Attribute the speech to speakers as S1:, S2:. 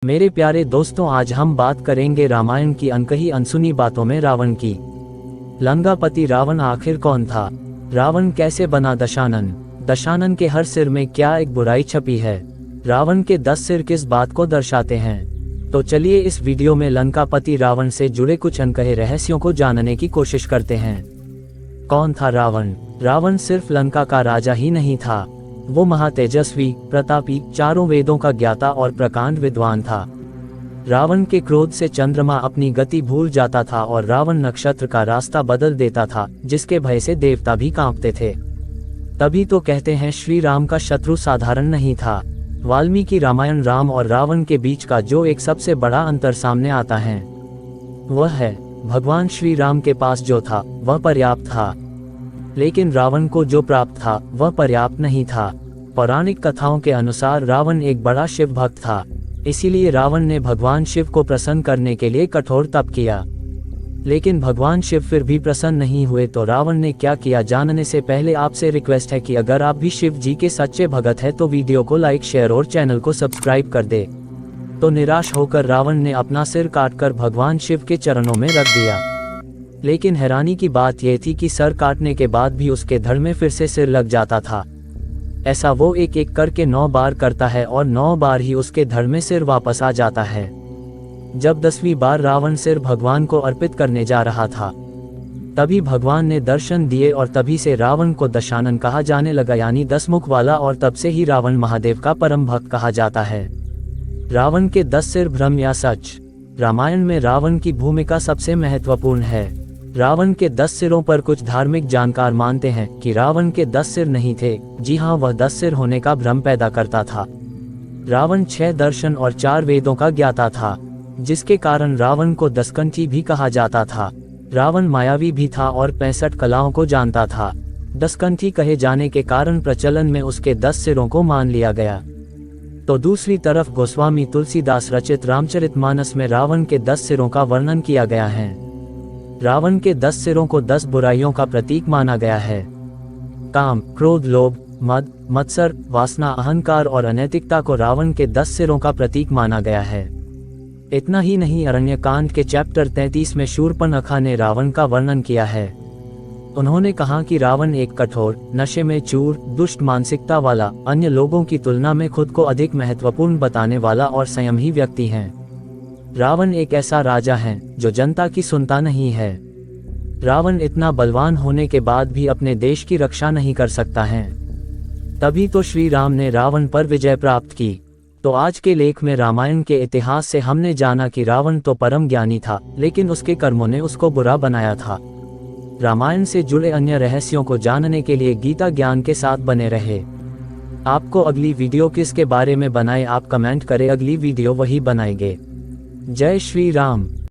S1: मेरे प्यारे दोस्तों, आज हम बात करेंगे रामायण की अनकही अनसुनी बातों में रावण की। लंकापति रावण आखिर कौन था? रावण कैसे बना दशानन? दशानन के हर सिर में क्या एक बुराई छपी है? रावण के 10 सिर किस बात को दर्शाते हैं? तो चलिए इस वीडियो में लंकापति रावण से जुड़े कुछ अनकहे रहस्यों को जानने की कोशिश करते हैं। कौन था रावण? रावण सिर्फ लंका का राजा ही नहीं था, वो महातेजस्वी, प्रतापी, चारों वेदों का ज्ञाता और प्रकांड विद्वान था। रावण के क्रोध से चंद्रमा अपनी गति भूल जाता था और रावण नक्षत्र का रास्ता बदल देता था, जिसके भय से देवता भी कांपते थे। तभी तो कहते हैं श्री राम का शत्रु साधारण नहीं था। वाल्मीकि रामायण राम और रावण के बीच का जो एक सबसे बड़ा अंतर सामने आता है वह है, भगवान श्री राम के पास जो था वह पर्याप्त था, लेकिन रावण को जो प्राप्त था वह पर्याप्त नहीं था। पौराणिक कथाओं के अनुसार रावण एक बड़ा शिव भक्त था, इसीलिए रावण ने भगवान शिव को प्रसन्न करने के लिए कठोर तप किया। लेकिन भगवान शिव फिर भी प्रसन्न नहीं हुए, तो रावण ने क्या किया जानने से पहले आपसे रिक्वेस्ट है कि अगर आप भी शिव जी के सच्चे भगत हैं तो वीडियो को लाइक, शेयर और चैनल को सब्सक्राइब कर दे। तो निराश होकर रावण ने अपना सिर काटकर भगवान शिव के चरणों में रख दिया। लेकिन हैरानी की बात यह थी कि सर काटने के बाद भी उसके धड़ में फिर से सिर लग जाता था। ऐसा वो एक एक करके 9 बार करता है और 9 बार ही उसके धड़ में सिर वापस आ जाता है। जब 10वीं बार रावण सिर भगवान को अर्पित करने जा रहा था, तभी भगवान ने दर्शन दिए और तभी से रावण को दशानन कहा जाने लगा, यानी 10 मुख वाला, और तब से ही रावण महादेव का परम भक्त कहा जाता है। रावण के 10 सिर भ्रम या सच? रामायण में रावण की भूमिका सबसे महत्वपूर्ण है। रावण के 10 सिरों पर कुछ धार्मिक जानकार मानते हैं कि रावण के 10 सिर नहीं थे। जी हाँ, वह 10 सिर होने का भ्रम पैदा करता था। रावण 6 दर्शन और 4 वेदों का ज्ञाता था, जिसके कारण रावण को दसकंठी भी कहा जाता था। रावण मायावी भी था और 65 कलाओं को जानता था। दसकंठी कहे जाने के कारण प्रचलन में उसके 10 सिरों को मान लिया गया। तो दूसरी तरफ गोस्वामी तुलसीदास रचित रामचरितमानस में रावण के 10 सिरों का वर्णन किया गया है। रावण के 10 सिरों को 10 बुराइयों का प्रतीक माना गया है। काम, क्रोध, लोभ, मद, मत्सर, वासना, अहंकार और अनैतिकता को रावण के 10 सिरों का प्रतीक माना गया है। इतना ही नहीं, अरण्यकांड के चैप्टर 33 में शूर्पणखा ने रावण का वर्णन किया है। उन्होंने कहा कि रावण एक कठोर, नशे में चूर, दुष्ट मानसिकता वाला, अन्य लोगों की तुलना में खुद को अधिक महत्वपूर्ण बताने वाला और संयमी व्यक्ति है। रावण एक ऐसा राजा है जो जनता की सुनता नहीं है। रावण इतना बलवान होने के बाद भी अपने देश की रक्षा नहीं कर सकता है। तभी तो श्री राम ने रावण पर विजय प्राप्त की। तो आज के लेख में रामायण के इतिहास से हमने जाना कि रावण तो परम ज्ञानी था, लेकिन उसके कर्मों ने उसको बुरा बनाया था। रामायण से जुड़े अन्य रहस्यों को जानने के लिए गीता ज्ञान के साथ बने रहे। आपको अगली वीडियो किसके बारे में बनाए आप कमेंट करें, अगली वीडियो वही बनाएंगे। जय श्री राम।